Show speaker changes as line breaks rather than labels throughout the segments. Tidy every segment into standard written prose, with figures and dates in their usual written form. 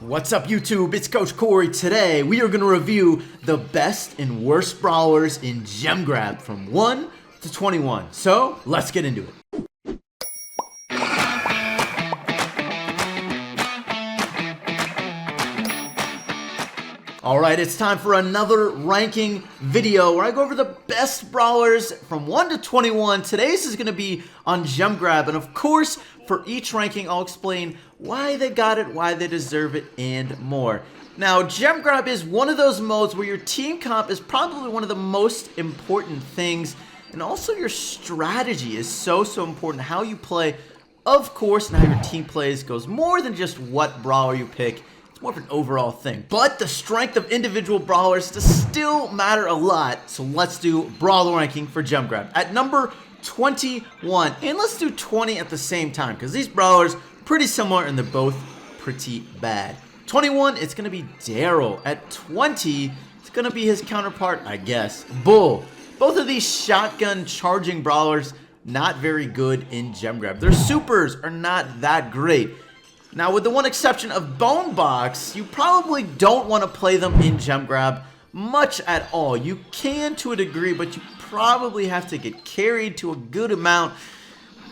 What's up YouTube, it's Coach Cory. Today we are going to review the best and worst brawlers in Gem Grab from 1 to 21. So let's get into it. Alright, it's time for another ranking video where I go over the best brawlers from 1 to 21. Today's is going to be on Gem Grab, and of course, for each ranking, I'll explain why they got it, why they deserve it, and more. Now, Gem Grab is one of those modes where your team comp is probably one of the most important things, and also your strategy is so important. How you play, of course, and how your team plays goes more than just what brawler you pick. More of an overall thing. But the strength of individual brawlers does still matter a lot, so let's do brawler ranking for Gem Grab. At number 21, and let's do 20 at the same time, because these brawlers are pretty similar and they're both pretty bad. 21, it's going to be Daryl. At 20, it's going to be his counterpart, I guess, Bull. Both of these shotgun charging brawlers, not very good in Gem Grab. Their supers are not that great. Now, with the one exception of Bone Box, you probably don't want to play them in Gem Grab much at all. You can to a degree, but you probably have to get carried to a good amount.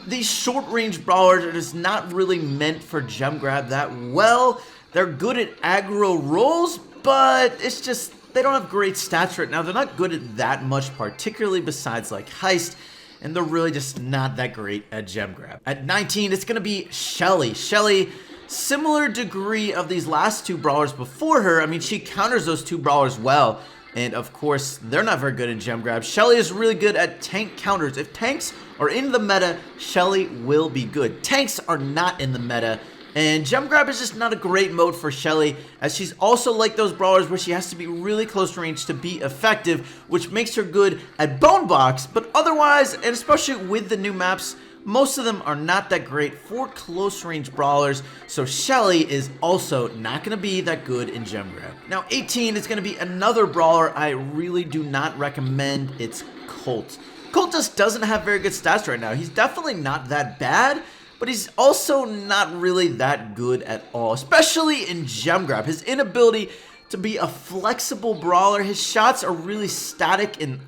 These short-range brawlers are just not really meant for Gem Grab that well. They're good at aggro rolls, but it's just they don't have great stats right now. They're not good at that much, particularly besides like Heist. And they're really just not that great at Gem Grab. At 19, it's going to be Shelly. Shelly, similar degree of these last two brawlers before her. I mean, she counters those two brawlers well. And of course, they're not very good in Gem Grab. Shelly is really good at tank counters. If tanks are in the meta, Shelly will be good. Tanks are not in the meta. And Gem Grab is just not a great mode for Shelly, as she's also like those brawlers where she has to be really close range to be effective, which makes her good at Bone Box, but otherwise, and especially with the new maps, most of them are not that great for close range brawlers, so Shelly is also not going to be that good in Gem Grab. Now 18 is going to be another brawler I really do not recommend. It's Colt. Colt just doesn't have very good stats right now. He's definitely not that bad, but he's also not really that good at all, especially in Gem Grab. His inability to be a flexible brawler, his shots are really static and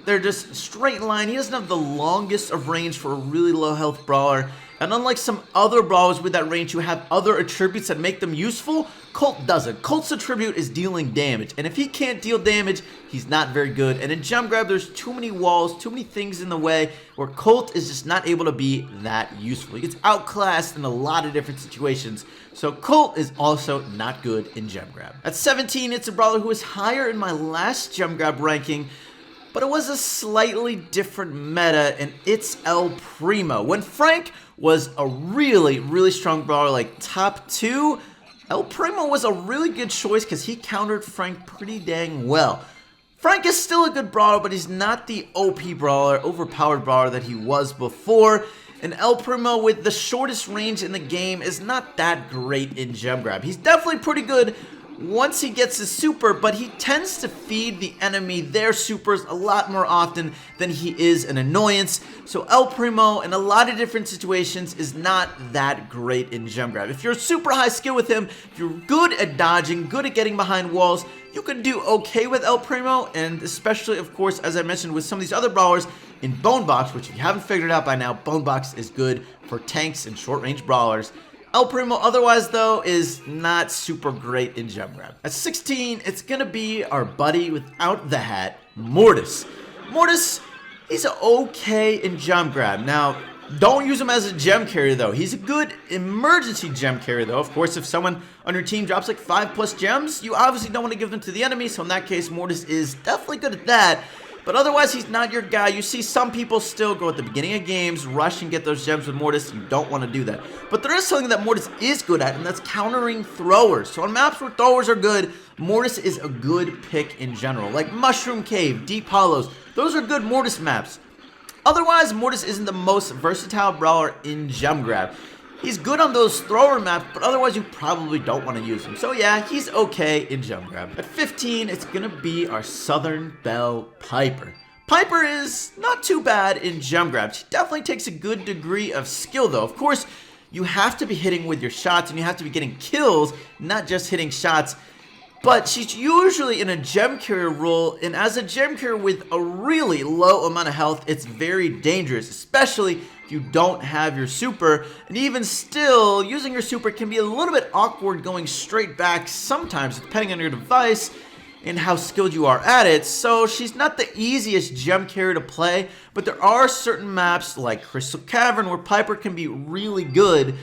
they're just straight line. He doesn't have the longest of range for a really low health brawler. And unlike some other brawlers with that range who have other attributes that make them useful, Colt doesn't. Colt's attribute is dealing damage. And if he can't deal damage, he's not very good. And in Gem Grab, there's too many walls, too many things in the way where Colt is just not able to be that useful. He gets outclassed in a lot of different situations. So Colt is also not good in Gem Grab. At 17, it's a brawler who was higher in my last Gem Grab ranking, but it was a slightly different meta, and it's El Primo. When Frank was a really strong brawler, like top 2, El Primo was a really good choice because he countered Frank pretty dang well. Frank is still a good brawler, but he's not the OP brawler, overpowered brawler that he was before. And El Primo, with the shortest range in the game, is not that great in Gem Grab. He's definitely pretty good once he gets his super, but he tends to feed the enemy their supers a lot more often than he is an annoyance. So El Primo, in a lot of different situations, is not that great in Gem Grab. If you're super high skill with him, if you're good at dodging, good at getting behind walls, you can do okay with El Primo, and especially, of course, as I mentioned, with some of these other brawlers in Bone Box, which if you haven't figured out by now, Bone Box is good for tanks and short-range brawlers. El Primo, otherwise, though, is not super great in Gem Grab. At 16, it's going to be our buddy without the hat, Mortis. Mortis, he's okay in Gem Grab. Now, don't use him as a gem carrier, though. He's a good emergency gem carrier, though. Of course, if someone on your team drops like 5+ gems, you obviously don't want to give them to the enemy, so in that case, Mortis is definitely good at that. But otherwise, he's not your guy. You see some people still go at the beginning of games, rush and get those gems with Mortis. You don't want to do that. But there is something that Mortis is good at, and that's countering throwers. So on maps where throwers are good, Mortis is a good pick in general. Like Mushroom Cave, Deep Hollows. Those are good Mortis maps. Otherwise, Mortis isn't the most versatile brawler in Gem Grab. He's good on those thrower maps, but otherwise you probably don't want to use him. So yeah, he's okay in Gem Grab. At 15, it's going to be our Southern Belle Piper. Piper is not too bad in Gem Grab. She definitely takes a good degree of skill though. Of course, you have to be hitting with your shots and you have to be getting kills, not just hitting shots. But she's usually in a gem carrier role, and as a gem carrier with a really low amount of health, it's very dangerous, especially if you don't have your super. And even still, using your super can be a little bit awkward going straight back sometimes, depending on your device and how skilled you are at it. So she's not the easiest gem carrier to play, but there are certain maps like Crystal Cavern where Piper can be really good.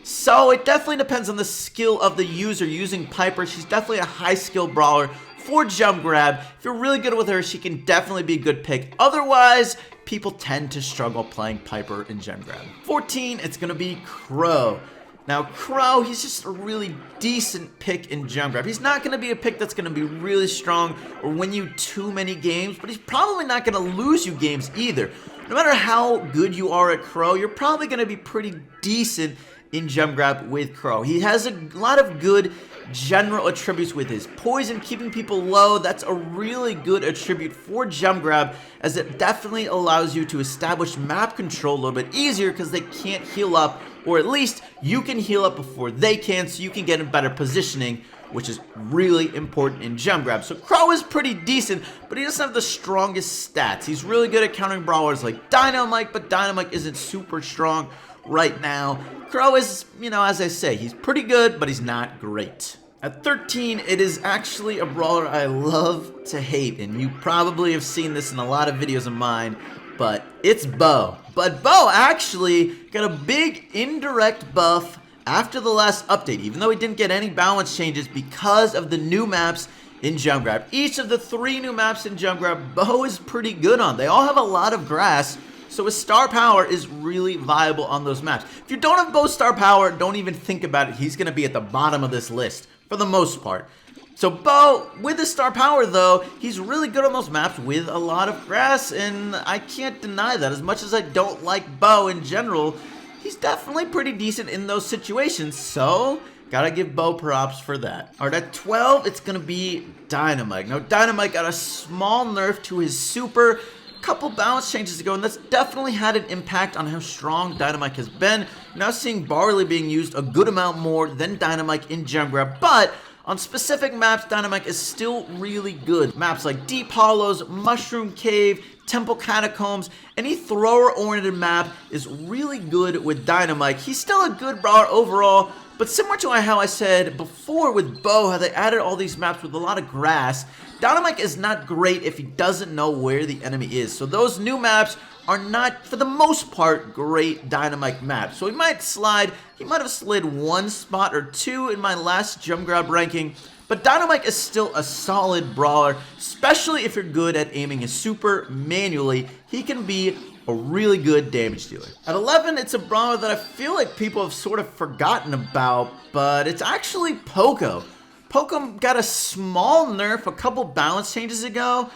So it definitely depends on the skill of the user using Piper. She's definitely a high skill brawler for jump grab. If you're really good with her, she can definitely be a good pick. Otherwise, people tend to struggle playing Piper in gem grab. 14, it's gonna be Crow. Now Crow, he's just a really decent pick in gem grab. He's not gonna be a pick that's gonna be really strong or win you too many games, but he's probably not gonna lose you games either. No matter how good you are at Crow, you're probably gonna be pretty decent in gem grab with Crow. He has a lot of good general attributes with his poison, keeping people low. That's a really good attribute for gem grab, as it definitely allows you to establish map control a little bit easier because they can't heal up, or at least you can heal up before they can, so you can get in better positioning, which is really important in gem grab. So Crow is pretty decent, but he doesn't have the strongest stats. He's really good at countering brawlers like Dynamite, but Dynamite isn't super strong right now. Crow is, you know, as I say, he's pretty good, but he's not great. At 13, it is actually a brawler I love to hate, and you probably have seen this in a lot of videos of mine, but it's Bo. But Bo actually got a big indirect buff after the last update, even though he didn't get any balance changes because of the new maps in gem grab. Each of the 3 new maps in gem grab, Bo is pretty good on. They all have a lot of grass, so his star power is really viable on those maps. If you don't have Bo's star power, don't even think about it. He's going to be at the bottom of this list for the most part. So Bo, with his star power though, he's really good on those maps with a lot of grass, and I can't deny that. As much as I don't like Bo in general, he's definitely pretty decent in those situations, so gotta give Bo props for that. Alright, at 12, it's gonna be Dynamite. Now, Dynamite got a small nerf to his super couple balance changes ago, and that's definitely had an impact on how strong Dynamite has been. Now seeing Barley being used a good amount more than Dynamite in gem grab, but on specific maps, Dynamite is still really good. Maps like Deep Hollows, Mushroom Cave, Temple Catacombs, any thrower-oriented map is really good with Dynamite. He's still a good brawler overall, but similar to how I said before with Bo, how they added all these maps with a lot of grass, Dynamite is not great if he doesn't know where the enemy is. So those new maps are not, for the most part, great Dynamite maps. So he might have slid 1 spot or 2 in my last gem grab ranking, but Dynamite is still a solid brawler, especially if you're good at aiming his super manually. He can be a really good damage dealer. At 11, it's a brawler that I feel like people have sort of forgotten about, but it's actually Poco. Poco got a small nerf a couple balance changes ago,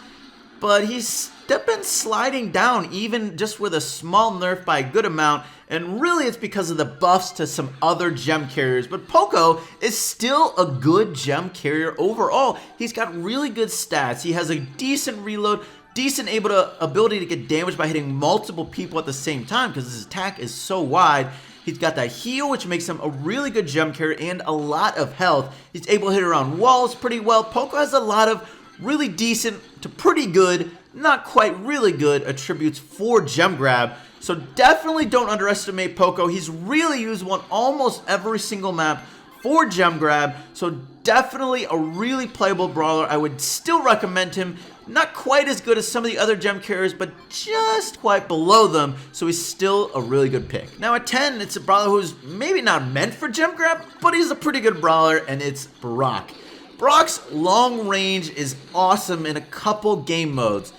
but he's been sliding down even just with a small nerf by a good amount, and really it's because of the buffs to some other gem carriers. But Poco is still a good gem carrier overall. He's got really good stats. He has a decent reload, decent ability to get damage by hitting multiple people at the same time because his attack is so wide. He's got that heal, which makes him a really good gem carrier and a lot of health. He's able to hit around walls pretty well. Poco has a lot of really decent to pretty good, not quite really good attributes for gem grab. So definitely don't underestimate Poco. He's really usable on almost every single map for gem grab. So definitely a really playable brawler. I would still recommend him. Not quite as good as some of the other gem carriers, but just quite below them, so he's still a really good pick. Now at 10, it's a brawler who's maybe not meant for gem grab, but he's a pretty good brawler, and it's Brock. Brock's long range is awesome in a couple game modes.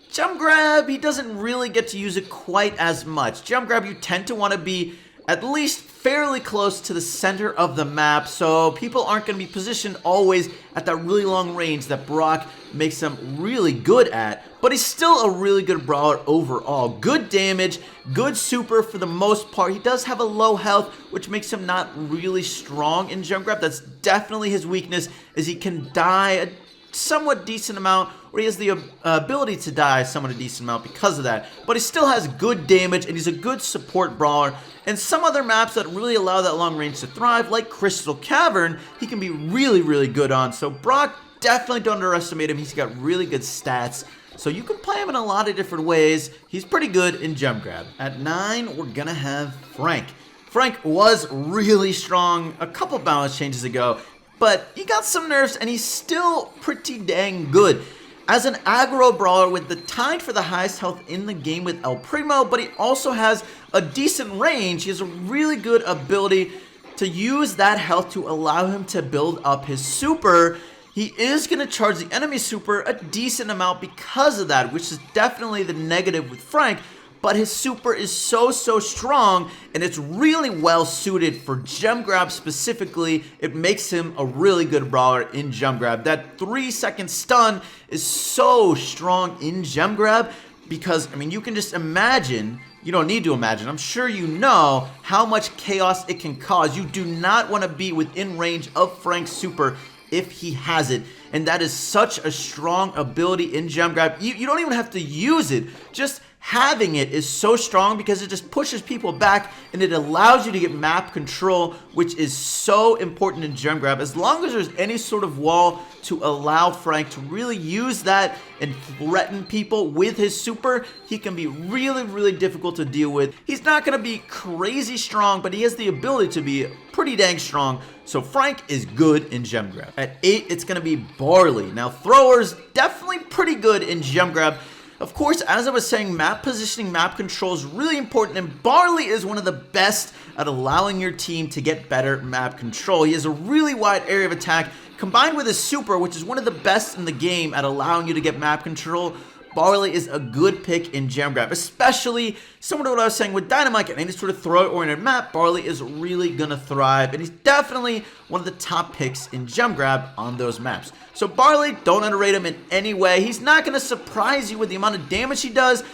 Gem grab, he doesn't really get to use it quite as much. Gem grab, you tend to want to be at least fairly close to the center of the map, so people aren't going to be positioned always at that really long range that Brock makes them really good at, but he's still a really good brawler overall. Good damage, good super for the most part. He does have a low health, which makes him not really strong in gem grab. That's definitely his weakness, is he can die somewhat decent amount, or he has the ability to die somewhat a decent amount because of that. But he still has good damage, and he's a good support brawler. And some other maps that really allow that long range to thrive, like Crystal Cavern, he can be really, really good on. So Brock, definitely don't underestimate him. He's got really good stats. So you can play him in a lot of different ways. He's pretty good in Gem Grab. At 9, we're going to have Frank. Frank was really strong a couple balance changes ago, but he got some nerfs and he's still pretty dang good. As an aggro brawler with the tied for the highest health in the game with El Primo, but he also has a decent range. He has a really good ability to use that health to allow him to build up his super. He is going to charge the enemy super a decent amount because of that, which is definitely the negative with Frank. But his super is so strong, and it's really well suited for Gem Grab specifically. It makes him a really good brawler in Gem Grab. That 3-second stun is so strong in Gem Grab because, I mean, you can just imagine, you don't need to imagine, I'm sure you know how much chaos it can cause. You do not want to be within range of Frank's super if he has it, and that is such a strong ability in Gem Grab. You don't even have to use it, just having it is so strong because it just pushes people back and it allows you to get map control, which is so important in Gem Grab. As long as there's any sort of wall to allow Frank to really use that and threaten people with his super, he can be really difficult to deal with. He's not going to be crazy strong, but he has the ability to be pretty dang strong. So Frank is good in Gem Grab. At 8, it's going to be Barley. Now, throwers definitely pretty good in Gem Grab. Of course, as I was saying, map positioning, map control is really important, and Barley is one of the best at allowing your team to get better map control. He has a really wide area of attack, combined with his super, which is one of the best in the game at allowing you to get map control. Barley is a good pick in Gem Grab, especially similar to what I was saying with Dynamite and any sort of throw-oriented map. Barley is really going to thrive, and he's definitely one of the top picks in Gem Grab on those maps. So Barley, don't underrate him in any way. He's not going to surprise you with the amount of damage he does,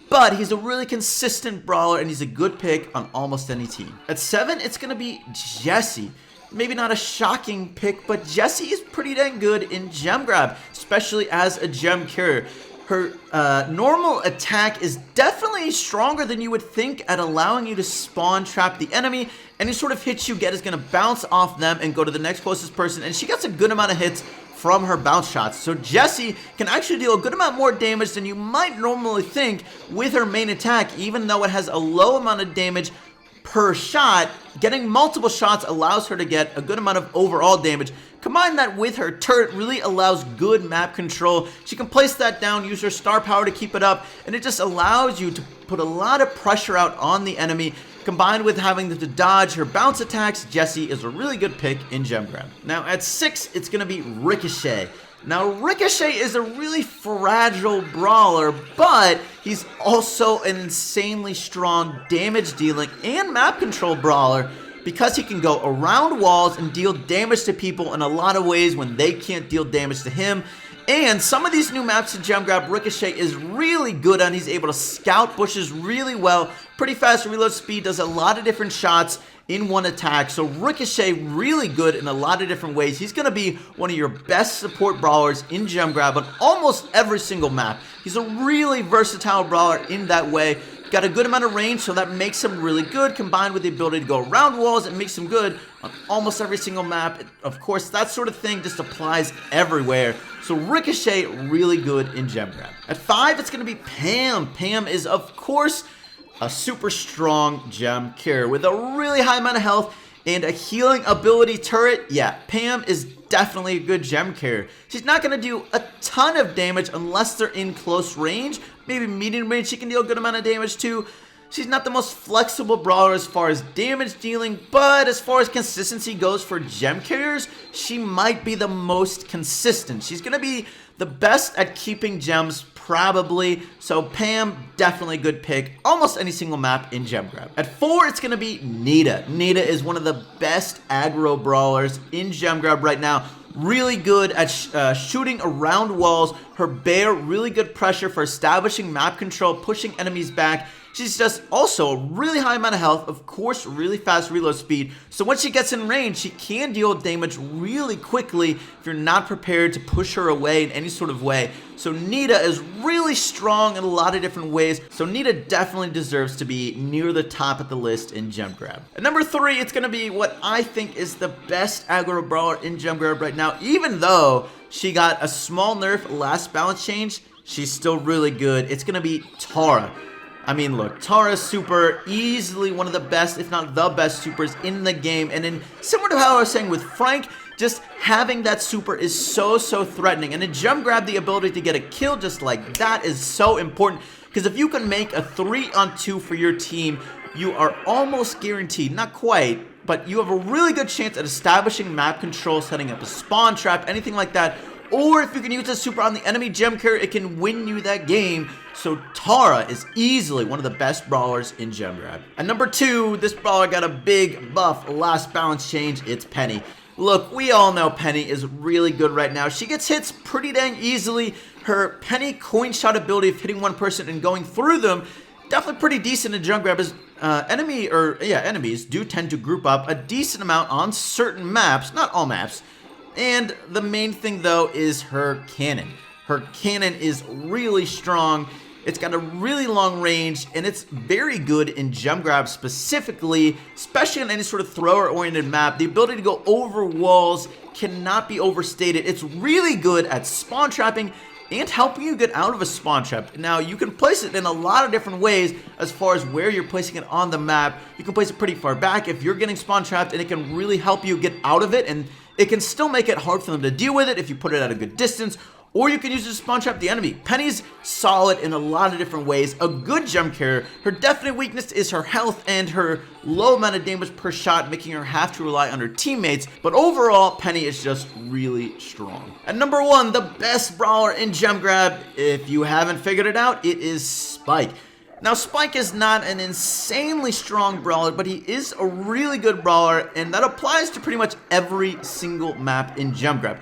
but he's a really consistent brawler, and he's a good pick on almost any team. At 7, it's going to be Jessie. Maybe not a shocking pick, but Jessie is pretty dang good in Gem Grab, especially as a gem carrier. Her normal attack is definitely stronger than you would think at allowing you to spawn trap the enemy. Any sort of hits you get is going to bounce off them and go to the next closest person, and she gets a good amount of hits from her bounce shots. So Jessie can actually deal a good amount more damage than you might normally think with her main attack, even though it has a low amount of damage per shot. Getting multiple shots allows her to get a good amount of overall damage. Combine that with her turret really allows good map control. She can place that down, use her star power to keep it up, and it just allows you to put a lot of pressure out on the enemy. Combined with having to dodge her bounce attacks, Jessie is a really good pick in Gem Grab. Now at 6, it's going to be Ricochet. Now, Ricochet is a really fragile brawler, but he's also an insanely strong damage dealing and map control brawler because he can go around walls and deal damage to people in a lot of ways when they can't deal damage to him. And some of these new maps in Gem Grab, Ricochet is really good on. He's able to scout bushes really well. Pretty fast reload speed, does a lot of different shots in one attack. So Ricochet really good in a lot of different ways. He's going to be one of your best support brawlers in Gem Grab on almost every single map. He's a really versatile brawler in that way. Got a good amount of range, so that makes him really good, combined with the ability to go around walls. It makes him good on almost every single map. Of course, that sort of thing just applies everywhere. So Ricochet, really good in Gem Grab. At 5, it's going to be Pam. Pam is, of course, a super strong gem carrier with a really high amount of health and a healing ability turret. Yeah, Pam is definitely a good gem carrier. She's not going to do a ton of damage unless they're in close range. Maybe medium range, she can deal a good amount of damage too. She's not the most flexible brawler as far as damage dealing, but as far as consistency goes for gem carriers, she might be the most consistent. She's going to be the best at keeping gems, probably. So Pam, definitely a good pick. Almost any single map in Gem Grab. At 4, it's going to be Nita. Nita is one of the best aggro brawlers in Gem Grab right now. Really good at shooting around walls. Her bear, really good pressure for establishing map control, pushing enemies back. She's just also a really high amount of health, of course, really fast reload speed. So when she gets in range, she can deal damage really quickly if you're not prepared to push her away in any sort of way. So Nita is really strong in a lot of different ways. So Nita definitely deserves to be near the top of the list in Gem Grab. At number 3, it's going to be what I think is the best aggro brawler in Gem Grab right now. Even though she got a small nerf last balance change, she's still really good. It's going to be Tora. I mean, look, Tora's super, easily one of the best, if not the best supers in the game. And then, similar to how I was saying with Frank, just having that super is so threatening. And in Gem Grab, the ability to get a kill just like that is so important. Because if you can make a 3-on-2 for your team, you are almost guaranteed, not quite, but you have a really good chance at establishing map control, setting up a spawn trap, anything like that. Or if you can use a super on the enemy gem carrier, it can win you that game. So Tora is easily one of the best brawlers in Gem Grab. At number 2, this brawler got a big buff last balance change. It's Penny. Look, we all know Penny is really good right now. She gets hits pretty dang easily. Her Penny coin shot ability of hitting one person and going through them, definitely pretty decent in Gem Grab. As enemies do tend to group up a decent amount on certain maps, not all maps. And the main thing, though, is her cannon. Her cannon is really strong. It's got a really long range, and it's very good in Gem Grab specifically, especially on any sort of thrower-oriented map. The ability to go over walls cannot be overstated. It's really good at spawn trapping and helping you get out of a spawn trap. Now, you can place it in a lot of different ways as far as where you're placing it on the map. You can place it pretty far back if you're getting spawn trapped, and it can really help you get out of it, and it can still make it hard for them to deal with it if you put it at a good distance, or you can use it to spawn trap the enemy. Penny's solid in a lot of different ways, a good gem carrier. Her definite weakness is her health and her low amount of damage per shot, making her have to rely on her teammates, but overall, Penny is just really strong. At number 1, the best brawler in Gem Grab, if you haven't figured it out, it is Spike. Now, Spike is not an insanely strong brawler, but he is a really good brawler, and that applies to pretty much every single map in Gem Grab.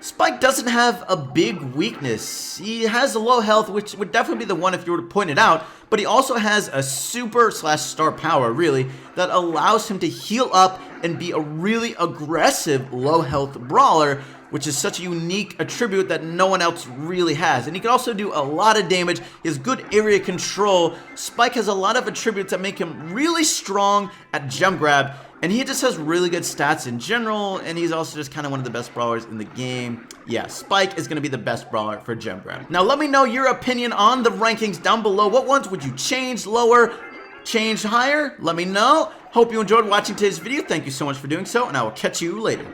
Spike doesn't have a big weakness. He has a low health, which would definitely be the one if you were to point it out, but he also has a super/star power, really, that allows him to heal up and be a really aggressive low health brawler, which is such a unique attribute that no one else really has. And he can also do a lot of damage. He has good area control. Spike has a lot of attributes that make him really strong at Gem Grab, and he just has really good stats in general, and he's also just kind of one of the best brawlers in the game. Yeah, Spike is going to be the best brawler for Gem Grab. Now, let me know your opinion on the rankings down below. What ones would you change lower, change higher? Let me know. Hope you enjoyed watching today's video. Thank you so much for doing so, and I will catch you later.